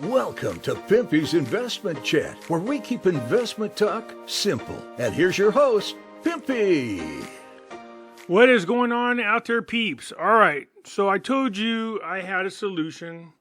Welcome to Pimpy's Investment Chat, where we keep investment talk simple. And here's your host, Pimpy. What is going on out there, peeps? All right, so I told you I had a solution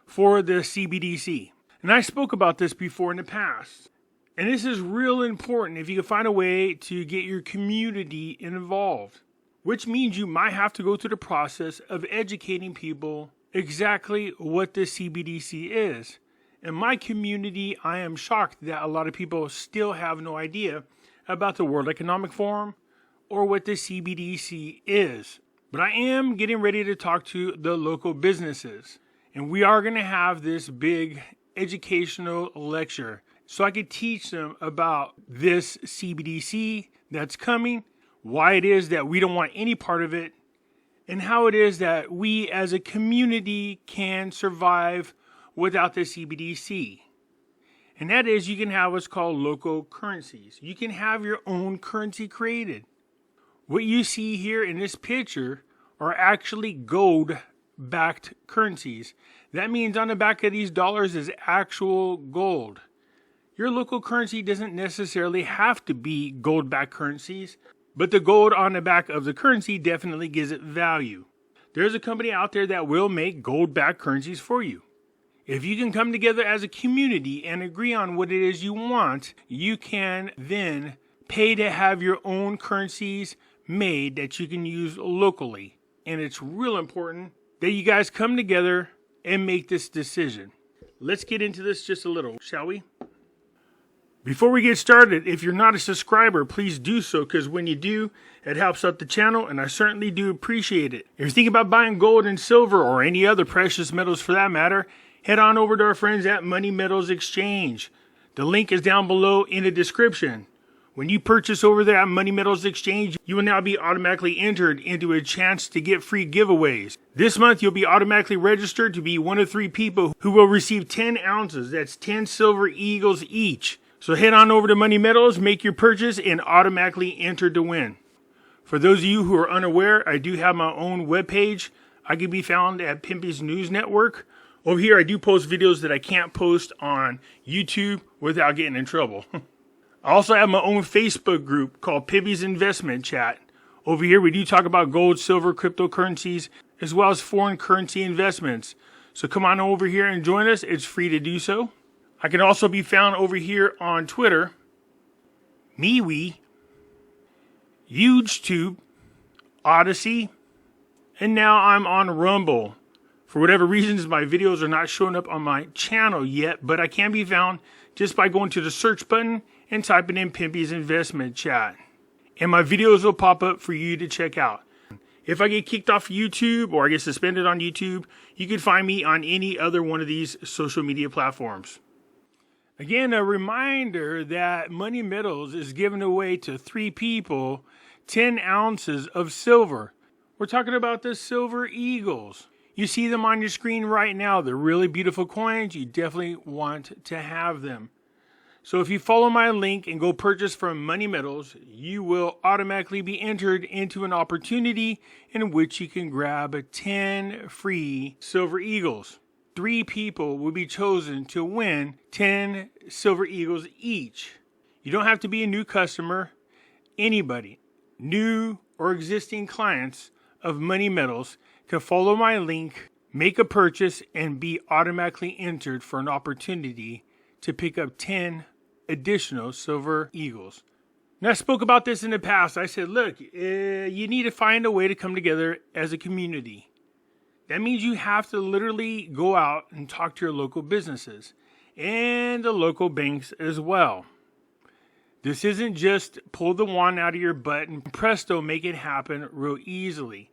for the CBDC. And I spoke about this before in the past. And this is real important if you can find a way to get your community involved, which means you might have to go through the process of educating people exactly what the CBDC is. In my community, I am shocked that a lot of people still have no idea about the World Economic Forum or what the CBDC is. But I am getting ready to talk to the local businesses. And we are going to have this big educational lecture so I could teach them about this CBDC that's coming, why it is that we don't want any part of it, and how it is that we as a community can survive without the CBDC. And that is, you can have what's called local currencies. You can have your own currency created. What you see here in this picture are actually gold-backed currencies. That means on the back of these dollars is actual gold. Your local currency doesn't necessarily have to be gold-backed currencies, but the gold on the back of the currency definitely gives it value. There's a company out there that will make gold-backed currencies for you. If you can come together as a community and agree on what it is you want, you can then pay to have your own currencies made that you can use locally. And it's real important that you guys come together and make this decision. Let's get into this just a little, shall we? Before we get started, if you're not a subscriber, please do so, because when you do, it helps out the channel, and I certainly do appreciate it. If you're thinking about buying gold and silver, or any other precious metals for that matter, head on over to our friends at Money Metals Exchange. The link is down below in the description. When you purchase over there at Money Metals Exchange, you will now be automatically entered into a chance to get free giveaways. This month, you'll be automatically registered to be one of 3 people who will receive 10 ounces. That's 10 silver eagles each. So head on over to Money Metals, make your purchase, and automatically enter to win. For those of you who are unaware, I do have my own webpage. I can be found at Pimpy's News Network. Over here, I do post videos that I can't post on YouTube without getting in trouble. I also have my own Facebook group called Pimpy's Investment Chat. Over here, we do talk about gold, silver, cryptocurrencies, as well as foreign currency investments. So come on over here and join us. It's free to do so. I can also be found over here on Twitter, MeWe, YouTube, Odyssey, and now I'm on Rumble. For whatever reasons, my videos are not showing up on my channel yet, but I can be found just by going to the search button and typing in Pimpy's Investment Chat. And my videos will pop up for you to check out. If I get kicked off YouTube or I get suspended on YouTube, you can find me on any other one of these social media platforms. Again, a reminder that Money Metals is giving away to 3 people 10 ounces of silver. We're talking about the Silver Eagles. You see them on your screen right now. They're really beautiful coins. You definitely want to have them. So if you follow my link and go purchase from Money Metals, you will automatically be entered into an opportunity in which you can grab 10 free Silver Eagles. 3 people will be chosen to win 10 Silver Eagles each. You don't have to be a new customer. Anybody, new or existing clients of Money Metals, can follow my link, make a purchase, and be automatically entered for an opportunity to pick up 10 additional Silver Eagles. Now, I spoke about this in the past. I said, look, you need to find a way to come together as a community. That means you have to literally go out and talk to your local businesses and the local banks as well. This isn't just pull the wand out of your butt and presto, make it happen real easily.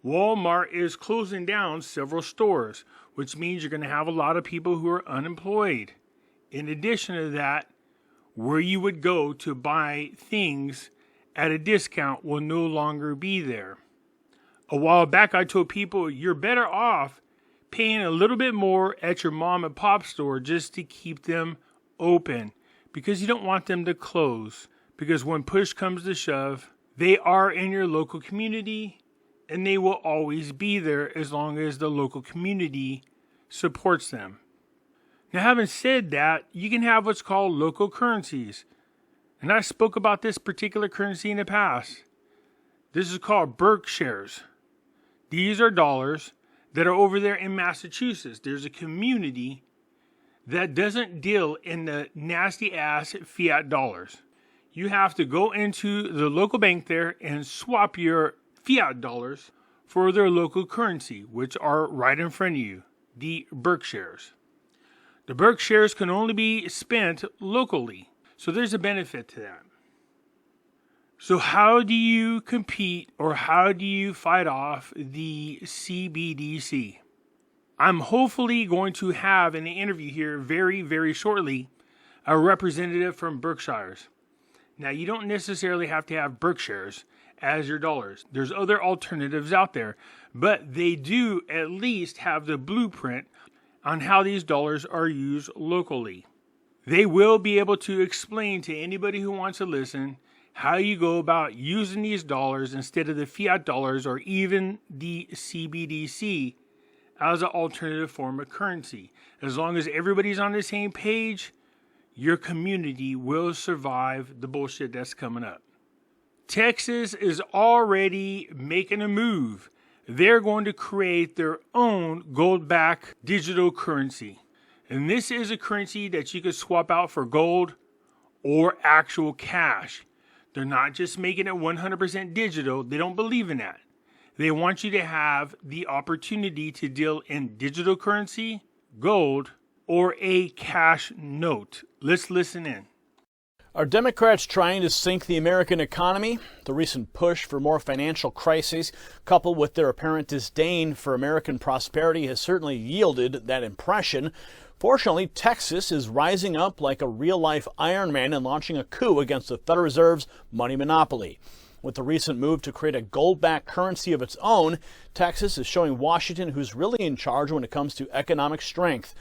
Walmart is closing down several stores, which means you're going to have a lot of people who are unemployed. In addition to that, where you would go to buy things at a discount will no longer be there. A while back, I told people you're better off paying a little bit more at your mom and pop store just to keep them open, because you don't want them to close. Because when push comes to shove, they are in your local community and they will always be there as long as the local community supports them. Now, having said that, you can have what's called local currencies. And I spoke about this particular currency in the past. This is called Berkshires. These are dollars that are over there in Massachusetts. There's a community that doesn't deal in the nasty ass fiat dollars. You have to go into the local bank there and swap your fiat dollars for their local currency, which are right in front of you, the Berkshires. The Berkshires can only be spent locally, so there's a benefit to that. So how do you compete, or how do you fight off the CBDC? I'm hopefully going to have in the interview here very, very shortly a representative from Berkshires. Now, you don't necessarily have to have Berkshires as your dollars. There's other alternatives out there, but they do at least have the blueprint on how these dollars are used locally. They will be able to explain to anybody who wants to listen how you go about using these dollars instead of the fiat dollars or even the CBDC as an alternative form of currency. As long as everybody's on the same page, your community will survive the bullshit that's coming up. Texas is already making a move. They're going to create their own gold-backed digital currency. And this is a currency that you could swap out for gold or actual cash. They're not just making it 100% digital. They don't believe in that. They want you to have the opportunity to deal in digital currency, gold, or a cash note. Let's listen in. Are Democrats trying to sink the American economy? The recent push for more financial crises, coupled with their apparent disdain for American prosperity, has certainly yielded that impression. Fortunately, Texas is rising up like a real-life Iron Man and launching a coup against the Federal Reserve's money monopoly. With the recent move to create a gold-backed currency of its own, Texas is showing Washington who's really in charge when it comes to economic strength.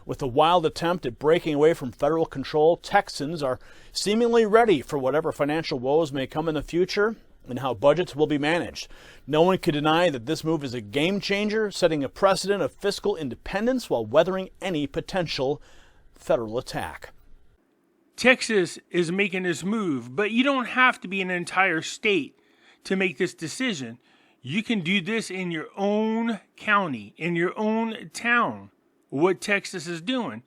With the wild attempt at breaking away from federal control, Texans are seemingly ready for whatever financial woes may come in the future and how budgets will be managed. No one can deny that this move is a game changer, setting a precedent of fiscal independence while weathering any potential federal attack. Texas is making this move, but you don't have to be an entire state to make this decision. You can do this in your own county, in your own town. What Texas is doing.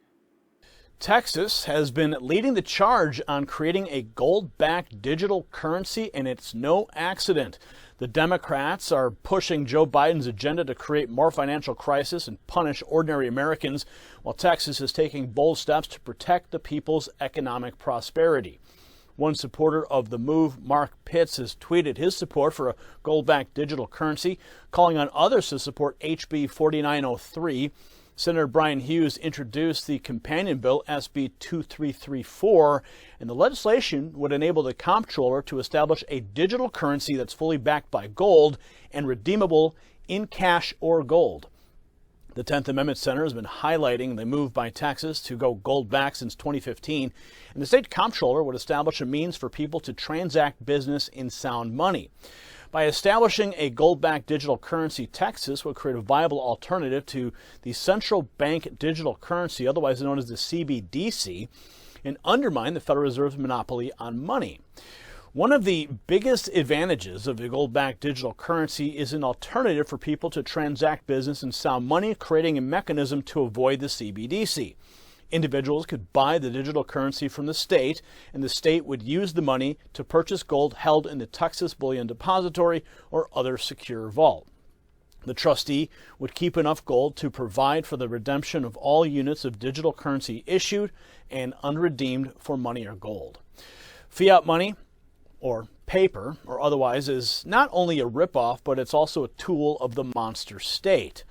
Texas has been leading the charge on creating a gold-backed digital currency, and it's no accident. The Democrats are pushing Joe Biden's agenda to create more financial crisis and punish ordinary Americans, while Texas is taking bold steps to protect the people's economic prosperity. One supporter of the move, Mark Pitts, has tweeted his support for a gold-backed digital currency, calling on others to support HB 4903. Senator Brian Hughes introduced the companion bill, SB 2334, and the legislation would enable the comptroller to establish a digital currency that's fully backed by gold and redeemable in cash or gold. The 10th Amendment Center has been highlighting the move by Texas to go gold-backed since 2015, and the state comptroller would establish a means for people to transact business in sound money. By establishing a gold-backed digital currency, Texas would create a viable alternative to the central bank digital currency, otherwise known as the CBDC, and undermine the Federal Reserve's monopoly on money. One of the biggest advantages of the gold-backed digital currency is an alternative for people to transact business in sound money, creating a mechanism to avoid the CBDC. Individuals could buy the digital currency from the state, and the state would use the money to purchase gold held in the Texas Bullion Depository or other secure vault. The trustee would keep enough gold to provide for the redemption of all units of digital currency issued and unredeemed for money or gold. Fiat money, or paper, or otherwise, is not only a ripoff, but it's also a tool of the monster state.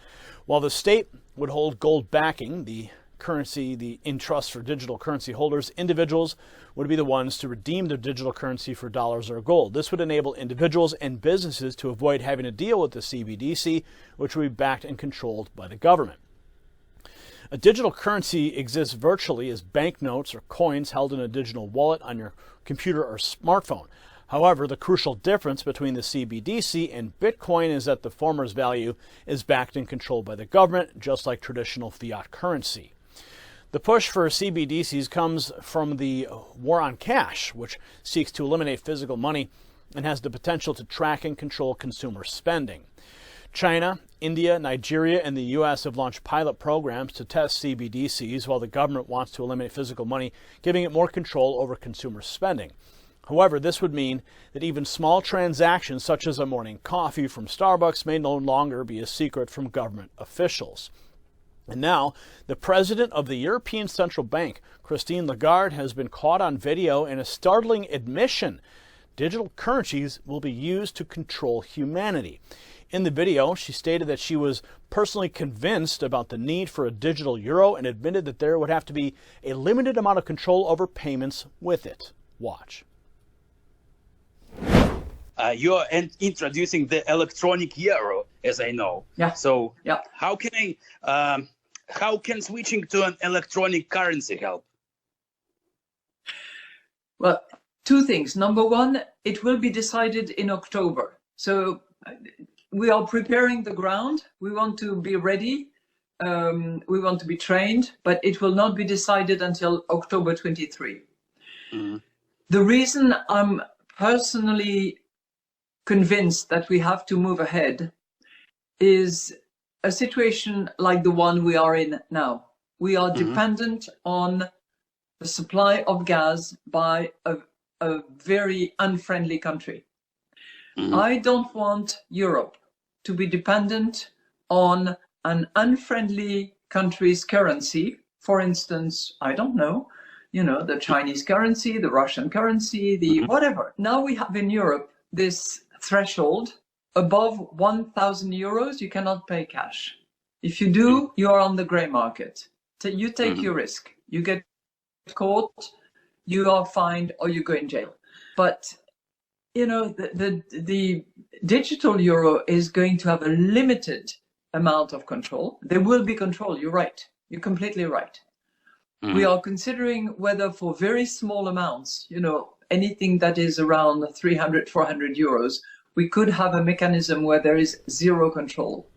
While the state would hold gold backing, the currency in trust for digital currency holders, individuals would be the ones to redeem their digital currency for dollars or gold. This would enable individuals and businesses to avoid having to deal with the CBDC, which would be backed and controlled by the government. A digital currency exists virtually as banknotes or coins held in a digital wallet on your computer or smartphone. However, the crucial difference between the CBDC and Bitcoin is that the former's value is backed and controlled by the government, just like traditional fiat currency. The push for CBDCs comes from the war on cash, which seeks to eliminate physical money and has the potential to track and control consumer spending. China, India, Nigeria, and the U.S. have launched pilot programs to test CBDCs, while the government wants to eliminate physical money, giving it more control over consumer spending. However, this would mean that even small transactions, such as a morning coffee from Starbucks, may no longer be a secret from government officials. And now, the president of the European Central Bank, Christine Lagarde, has been caught on video in a startling admission. Digital currencies will be used to control humanity. In the video, she stated that she was personally convinced about the need for a digital euro and admitted that there would have to be a limited amount of control over payments with it. Watch. You're introducing the electronic euro, as I know. Yeah. So yeah. How can switching to an electronic currency help? Well, two things. Number one, it will be decided in October. So we are preparing the ground. We want to be ready. We want to be trained, but it will not be decided until October 23. Mm-hmm. The reason I'm personally convinced that we have to move ahead is a situation like the one we are in now. We are dependent on the supply of gas by a very unfriendly country. I don't want Europe to be dependent on an unfriendly country's currency. For instance, I don't know, the Chinese currency, the Russian currency, the whatever. Now we have in Europe this threshold. Above 1,000 euros, you cannot pay cash. If you do, you are on the grey market. So you take your risk. You get caught, you are fined, or you go in jail. But the digital euro is going to have a limited amount of control. There will be control. You're right. You're completely right. We are considering whether for very small amounts, anything that is around 300, 400 euros, we could have a mechanism where there is zero control.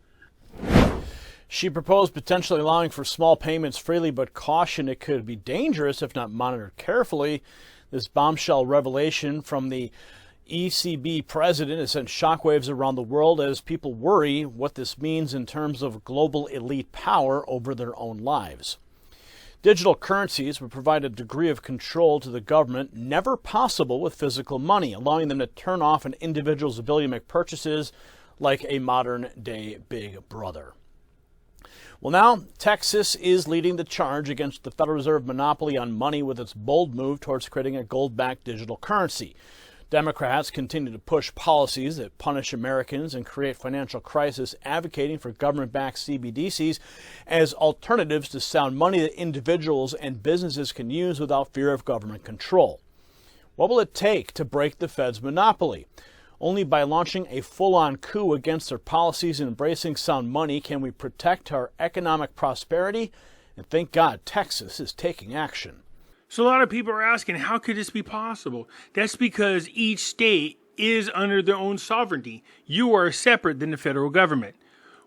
She proposed potentially allowing for small payments freely, but cautioned it could be dangerous if not monitored carefully. This bombshell revelation from the ECB president has sent shockwaves around the world as people worry what this means in terms of global elite power over their own lives. Digital currencies would provide a degree of control to the government never possible with physical money, allowing them to turn off an individual's ability to make purchases like a modern-day Big Brother. Well, now Texas is leading the charge against the Federal Reserve monopoly on money with its bold move towards creating a gold-backed digital currency. Democrats continue to push policies that punish Americans and create financial crisis, advocating for government-backed CBDCs as alternatives to sound money that individuals and businesses can use without fear of government control. What will it take to break the Fed's monopoly? Only by launching a full-on coup against their policies and embracing sound money can we protect our economic prosperity, and thank God Texas is taking action. So a lot of people are asking, how could this be possible? That's because each state is under their own sovereignty. You are separate than the federal government.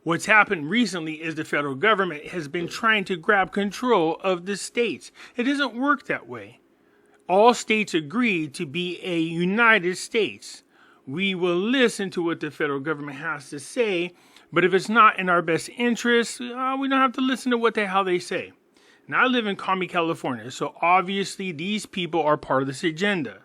What's happened recently is the federal government has been trying to grab control of the states. It doesn't work that way. All states agree to be a United States. We will listen to what the federal government has to say, but if it's not in our best interest, we don't have to listen to what the hell they say. Now, I live in Commie, California, so obviously these people are part of this agenda.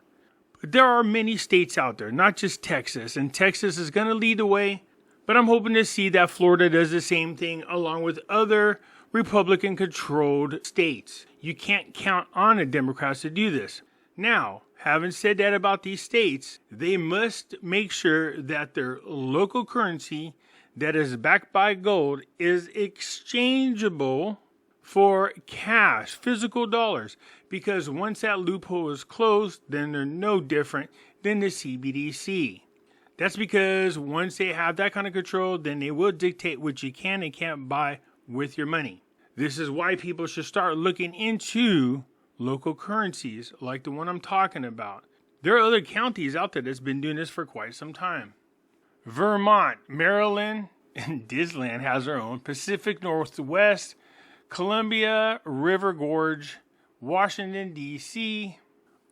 But there are many states out there, not just Texas, and Texas is going to lead the way, but I'm hoping to see that Florida does the same thing along with other Republican-controlled states. You can't count on the Democrats to do this. Now, having said that about these states, they must make sure that their local currency that is backed by gold is exchangeable for cash, physical dollars, because once that loophole is closed, then they're no different than the CBDC. That's because once they have that kind of control, then they will dictate what you can and can't buy with your money. This is why people should start looking into local currencies like the one I'm talking about. There are other counties out there that's been doing this for quite some time. Vermont, Maryland, and Disneyland has their own. Pacific Northwest, Columbia, River Gorge, Washington, D.C.,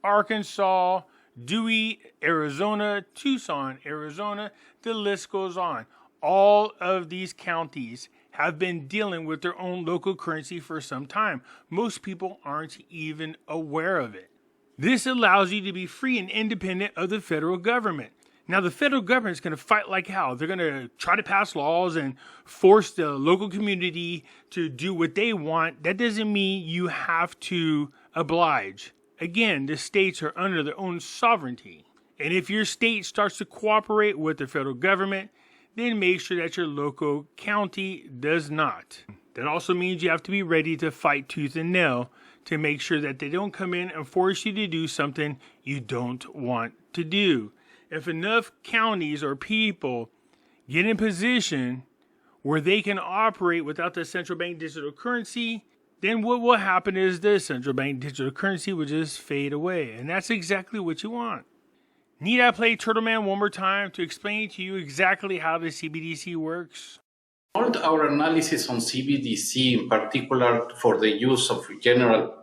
Arkansas, Dewey, Arizona, Tucson, Arizona. The list goes on. All of these counties have been dealing with their own local currency for some time. Most people aren't even aware of it. This allows you to be free and independent of the federal government. Now, the federal government is going to fight like hell. They're going to try to pass laws and force the local community to do what they want. That doesn't mean you have to oblige. Again, the states are under their own sovereignty. And if your state starts to cooperate with the federal government, then make sure that your local county does not. That also means you have to be ready to fight tooth and nail to make sure that they don't come in and force you to do something you don't want to do. If enough counties or people get in position where they can operate without the central bank digital currency, then what will happen is the central bank digital currency will just fade away. And that's exactly what you want. Need I play Turtle Man one more time to explain to you exactly how the CBDC works? All our analysis on CBDC, in particular for the use of general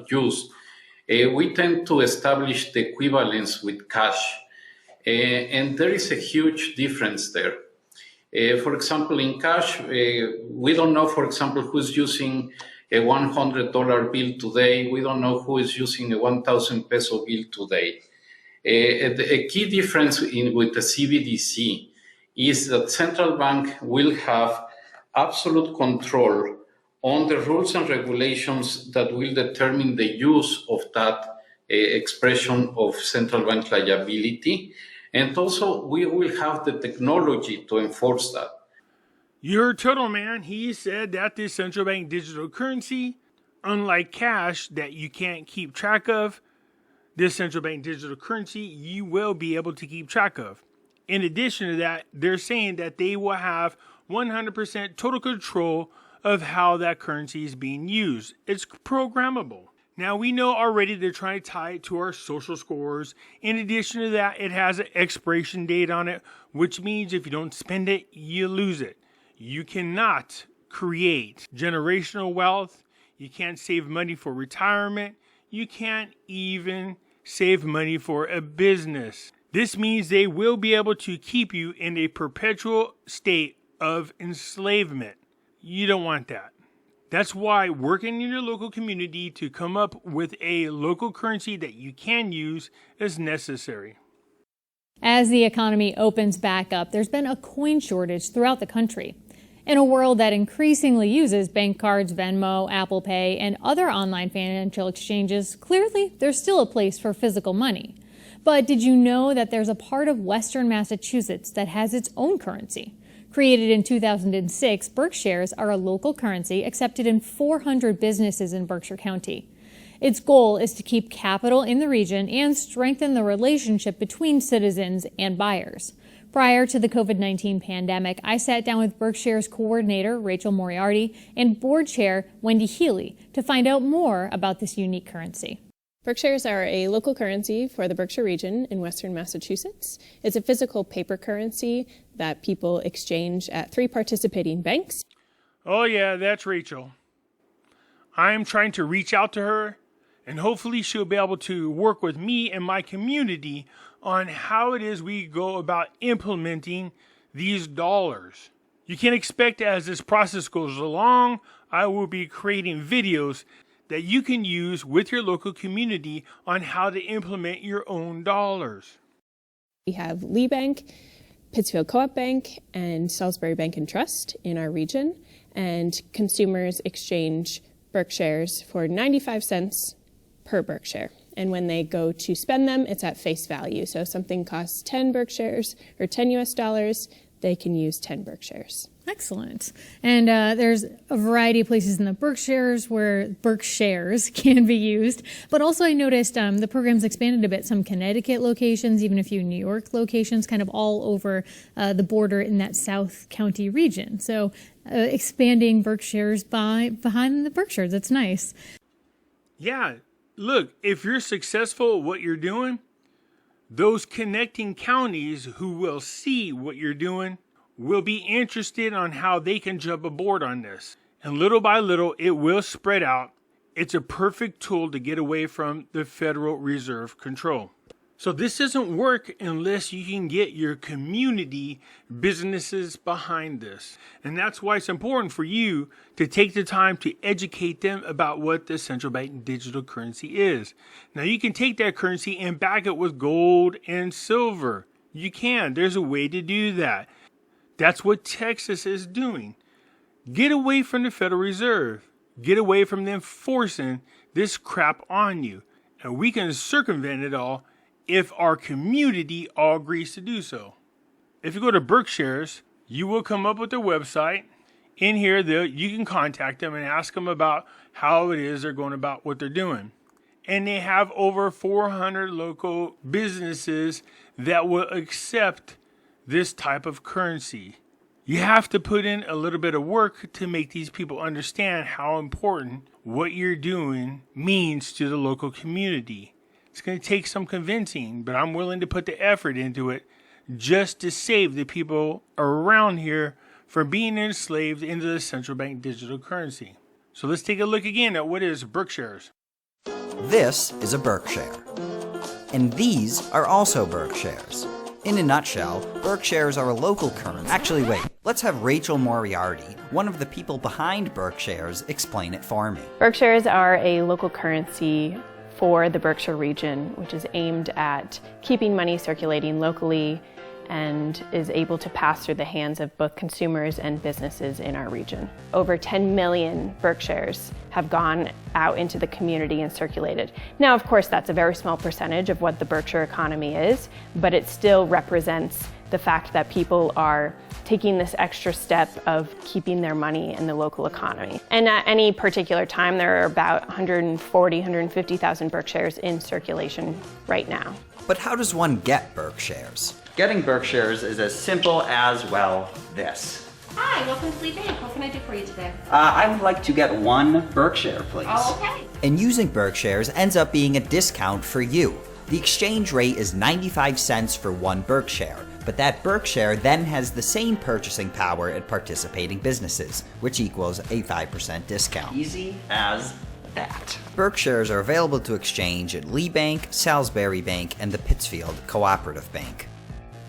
use, we tend to establish the equivalence with cash. And there is a huge difference there. For example, in cash, we don't know, for example, who's using a $100 bill today. We don't know who is using a 1,000 peso bill today. A key difference with the CBDC is that central bank will have absolute control on the rules and regulations that will determine the use of that expression of central bank liability. And also, we will have the technology to enforce that. You heard Turtle Man. He said that this central bank digital currency, unlike cash that you can't keep track of, this central bank digital currency you will be able to keep track of. In addition to that, they're saying that they will have 100% total control of how that currency is being used. It's programmable. Now, we know already they're trying to tie it to our social scores. In addition to that, it has an expiration date on it, which means if you don't spend it, you lose it. You cannot create generational wealth. You can't save money for retirement. You can't even save money for a business. This means they will be able to keep you in a perpetual state of enslavement. You don't want that. That's why working in your local community to come up with a local currency that you can use is necessary. As the economy opens back up, there's been a coin shortage throughout the country. In a world that increasingly uses bank cards, Venmo, Apple Pay, and other online financial exchanges, clearly there's still a place for physical money. But did you know that there's a part of Western Massachusetts that has its own currency? Created in 2006, Berkshires are a local currency accepted in 400 businesses in Berkshire County. Its goal is to keep capital in the region and strengthen the relationship between citizens and buyers. Prior to the COVID-19 pandemic, I sat down with Berkshire's coordinator, Rachel Moriarty, and board chair, Wendy Healy, to find out more about this unique currency. Berkshires are a local currency for the Berkshire region in Western Massachusetts. It's a physical paper currency that people exchange at 3 participating banks. Oh yeah, that's Rachel. I'm trying to reach out to her, and hopefully she'll be able to work with me and my community on how it is we go about implementing these dollars. You can expect as this process goes along, I will be creating videos that you can use with your local community on how to implement your own dollars. We have Lee Bank, Pittsfield Co-op Bank, and Salisbury Bank and Trust in our region, and consumers exchange Berkshires for 95 cents per Berkshire. And when they go to spend them, it's at face value. So if something costs 10 Berkshires or 10 US dollars, they can use 10 Berkshires. Excellent. And there's a variety of places in the Berkshires where Berkshires can be used. But also I noticed the program's expanded a bit. Some Connecticut locations, even a few New York locations, kind of all over the border in that South County region. So expanding Berkshires behind the Berkshires. That's nice. Yeah. Look, if you're successful at what you're doing, those connecting counties who will see what you're doing will be interested on how they can jump aboard on this. And little by little, it will spread out. It's a perfect tool to get away from the Federal Reserve control. So this doesn't work unless you can get your community businesses behind this. And that's why it's important for you to take the time to educate them about what the central bank digital currency is. Now you can take that currency and back it with gold and silver. You can. There's a way to do that. That's what Texas is doing. Get away from the Federal Reserve. Get away from them forcing this crap on you. And we can circumvent it all if our community all agrees to do so. If you go to Berkshires, you will come up with their website. In here, you can contact them and ask them about how it is they're going about what they're doing. And they have over 400 local businesses that will accept this type of currency. You have to put in a little bit of work to make these people understand how important what you're doing means to the local community. It's going to take some convincing, but I'm willing to put the effort into it just to save the people around here from being enslaved into the central bank digital currency. So let's take a look again at what is Berkshires. This is a Berkshire. And these are also Berkshires. In a nutshell, Berkshires are a local currency. Actually, wait, let's have Rachel Moriarty, one of the people behind Berkshires, explain it for me. Berkshires are a local currency for the Berkshire region, which is aimed at keeping money circulating locally and is able to pass through the hands of both consumers and businesses in our region. Over 10 million Berkshires have gone out into the community and circulated. Now, of course, that's a very small percentage of what the Berkshire economy is, but it still represents the fact that people are taking this extra step of keeping their money in the local economy. And at any particular time, there are about 140, 150,000 Berkshires in circulation right now. But how does one get Berkshires? Getting Berkshires is as simple as, well, this. Hi, welcome to Fleet Bank. What can I do for you today? I would like to get one Berkshire, please. Oh, okay. And using Berkshires ends up being a discount for you. The exchange rate is 95 cents for one Berkshire, but that Berkshire then has the same purchasing power at participating businesses, which equals a 5% discount. Easy as that. Berkshires are available to exchange at Lee Bank, Salisbury Bank, and the Pittsfield Cooperative Bank.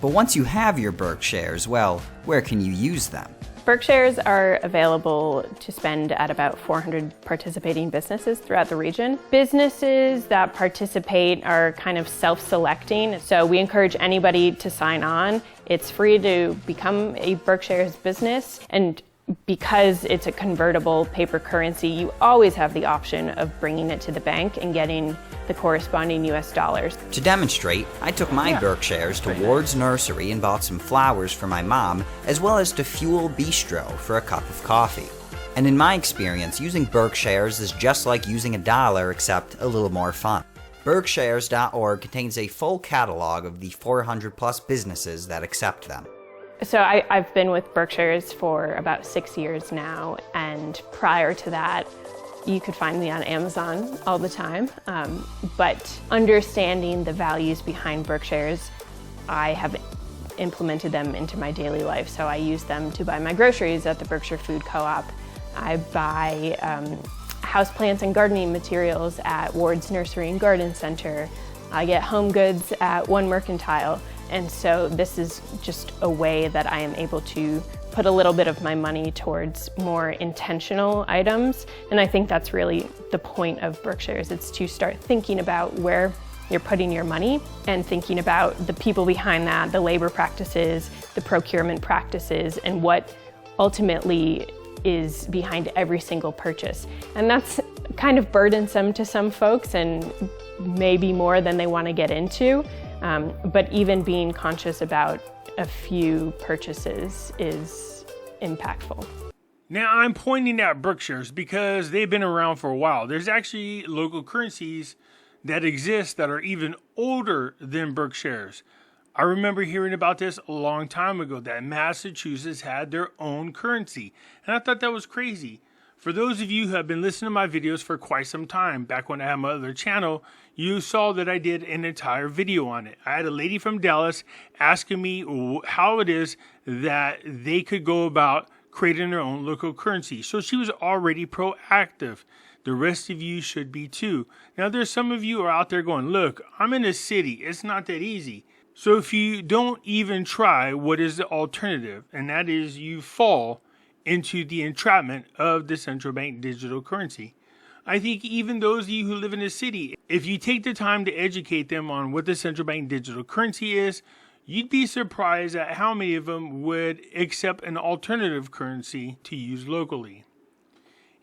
But once you have your Berkshires, well, where can you use them? Berkshires are available to spend at about 400 participating businesses throughout the region. Businesses that participate are kind of self-selecting, so we encourage anybody to sign on. It's free to become a Berkshires business, and because it's a convertible paper currency, you always have the option of bringing it to the bank and getting the corresponding US dollars. To demonstrate, I took my Berkshires to Ward's Nursery and bought some flowers for my mom, as well as to Fuel Bistro for a cup of coffee. And in my experience, using Berkshires is just like using a dollar, except a little more fun. Berkshires.org contains a full catalog of the 400 plus businesses that accept them. So I've been with Berkshires for about 6 years now, and prior to that, you could find me on Amazon all the time. But understanding the values behind Berkshires, I have implemented them into my daily life. So I use them to buy my groceries at the Berkshire Food Co-op. I buy houseplants and gardening materials at Ward's Nursery and Garden Center. I get home goods at One Mercantile. And so this is just a way that I am able to put a little bit of my money towards more intentional items. And I think that's really the point of Berkshires. It's to start thinking about where you're putting your money and thinking about the people behind that, the labor practices, the procurement practices, and what ultimately is behind every single purchase. And that's kind of burdensome to some folks and maybe more than they want to get into. But even being conscious about a few purchases is impactful. Now I'm pointing at Berkshires because they've been around for a while. There's actually local currencies that exist that are even older than Berkshires. I remember hearing about this a long time ago, that Massachusetts had their own currency. And I thought that was crazy. For those of you who have been listening to my videos for quite some time, back when I had my other channel, you saw that I did an entire video on it. I had a lady from Dallas asking me how it is that they could go about creating their own local currency. So she was already proactive. The rest of you should be too. Now there's some of you who are out there going, look, I'm in a city. It's not that easy. So if you don't even try, what is the alternative? And that is you fall into the entrapment of the central bank digital currency. I think even those of you who live in a city, if you take the time to educate them on what the central bank digital currency is, you'd be surprised at how many of them would accept an alternative currency to use locally.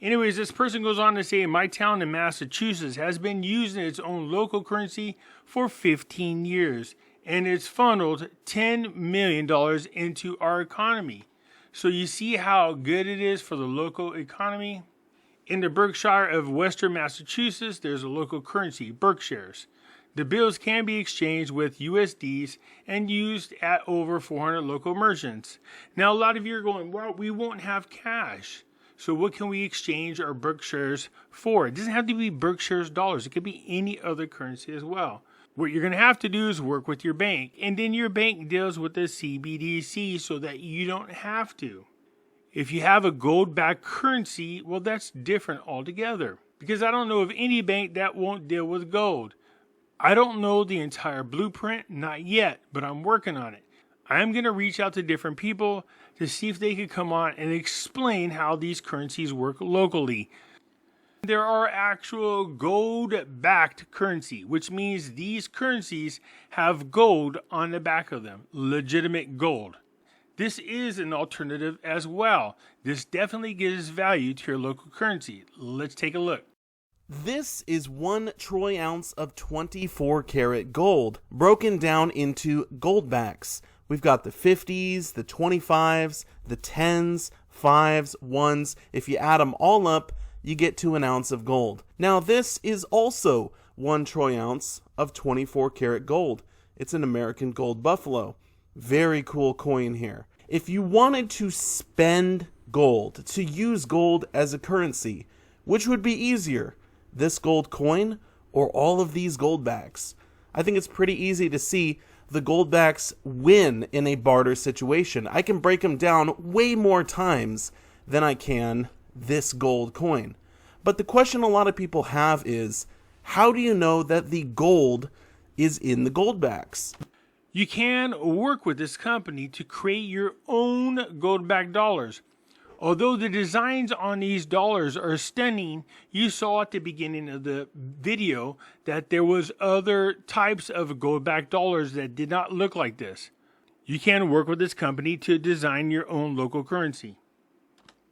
Anyways, this person goes on to say, my town in Massachusetts has been using its own local currency for 15 years, and it's funneled $10 million into our economy. So you see how good it is for the local economy? In the Berkshire of Western Massachusetts, there's a local currency, Berkshires. The bills can be exchanged with USDs and used at over 400 local merchants. Now, a lot of you are going, well, we won't have cash. So what can we exchange our Berkshires for? It doesn't have to be Berkshires dollars. It could be any other currency as well. What you're going to have to do is work with your bank. And then your bank deals with the CBDC so that you don't have to. If you have a gold-backed currency, well, that's different altogether. Because I don't know of any bank that won't deal with gold. I don't know the entire blueprint, not yet, but I'm working on it. I'm going to reach out to different people to see if they could come on and explain how these currencies work locally. There are actual gold-backed currency, which means these currencies have gold on the back of them, legitimate gold. This is an alternative as well. This definitely gives value to your local currency. Let's take a look. This is 1 troy ounce of 24 karat gold, broken down into goldbacks. We've got the 50s, the 25s, the 10s, 5s, 1s. If you add them all up, you get to an ounce of gold. Now this is also 1 troy ounce of 24 karat gold. It's an American gold buffalo. Very cool coin here. If you wanted to spend gold, to use gold as a currency, which would be easier, this gold coin or all of these goldbacks? I think it's pretty easy to see the goldbacks win in a barter situation. I can break them down way more times than I can this gold coin. But the question a lot of people have is, how do you know that the gold is in the goldbacks? You can work with this company to create your own gold-backed dollars. Although the designs on these dollars are stunning, you saw at the beginning of the video that there was other types of gold-backed dollars that did not look like this. You can work with this company to design your own local currency.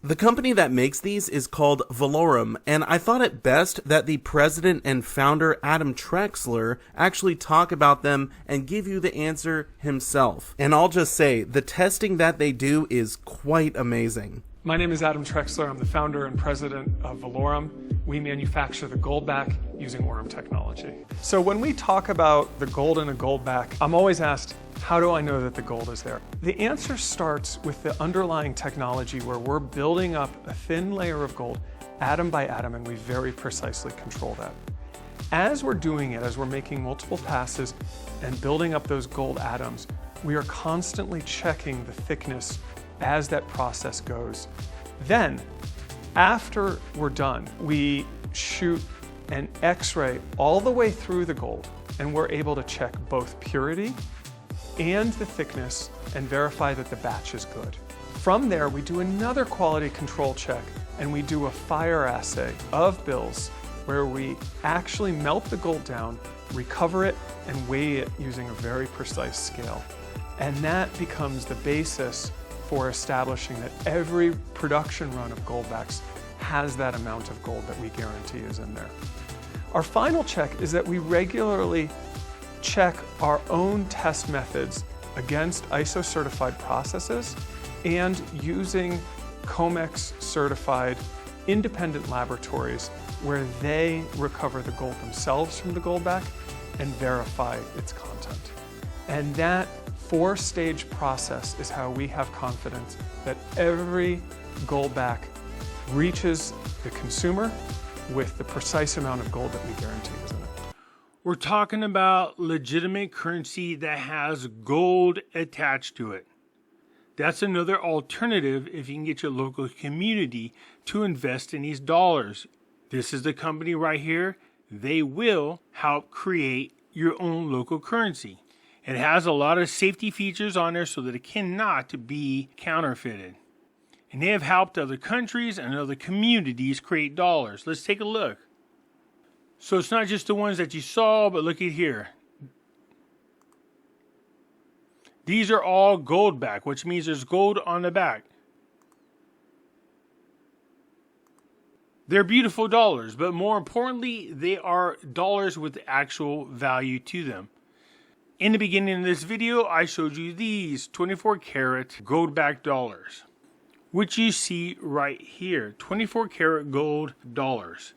The company that makes these is called Valorum, and I thought it best that the president and founder Adam Trexler actually talk about them and give you the answer himself. And I'll just say, the testing that they do is quite amazing. My name is Adam Trexler. I'm the founder and president of Valorum. We manufacture the goldback using Aurum technology. So when we talk about the gold in a goldback, I'm always asked, how do I know that the gold is there? The answer starts with the underlying technology where we're building up a thin layer of gold, atom by atom, and we very precisely control that. As we're doing it, as we're making multiple passes and building up those gold atoms, we are constantly checking the thickness as that process goes. Then, after we're done, we shoot an X-ray all the way through the gold, and we're able to check both purity and the thickness and verify that the batch is good. From there, we do another quality control check, and we do a fire assay of bills where we actually melt the gold down, recover it, and weigh it using a very precise scale. And that becomes the basis for establishing that every production run of goldbacks has that amount of gold that we guarantee is in there. Our final check is that we regularly check our own test methods against ISO certified processes and using COMEX certified independent laboratories where they recover the gold themselves from the goldback and verify its content. And that 4-stage process is how we have confidence that every goldback reaches the consumer with the precise amount of gold that we guarantee is in it. We're talking about legitimate currency that has gold attached to it. That's another alternative if you can get your local community to invest in these dollars. This is the company right here. They will help create your own local currency. It has a lot of safety features on there so that it cannot be counterfeited. And they have helped other countries and other communities create dollars. Let's take a look. So it's not just the ones that you saw, but look at here. These are all gold back, which means there's gold on the back. They're beautiful dollars, but more importantly, they are dollars with actual value to them. In the beginning of this video, I showed you these 24 karat gold backed dollars, which you see right here, 24 karat gold dollars.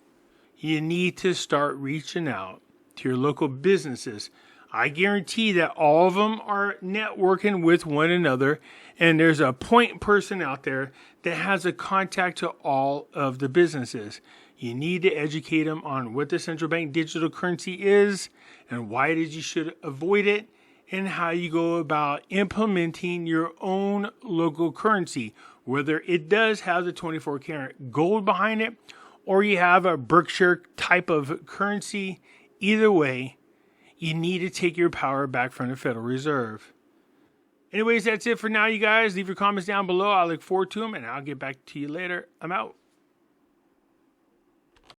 You need to start reaching out to your local businesses. I guarantee that all of them are networking with one another, and there's a point person out there that has a contact to all of the businesses. You need to educate them on what the central bank digital currency is and why it is you should avoid it, and how you go about implementing your own local currency, whether it does have the 24 karat gold behind it or you have a Berkshire type of currency. Either way, you need to take your power back from the Federal Reserve. Anyways, that's it for now, you guys. Leave your comments down below. I look forward to them, and I'll get back to you later. I'm out.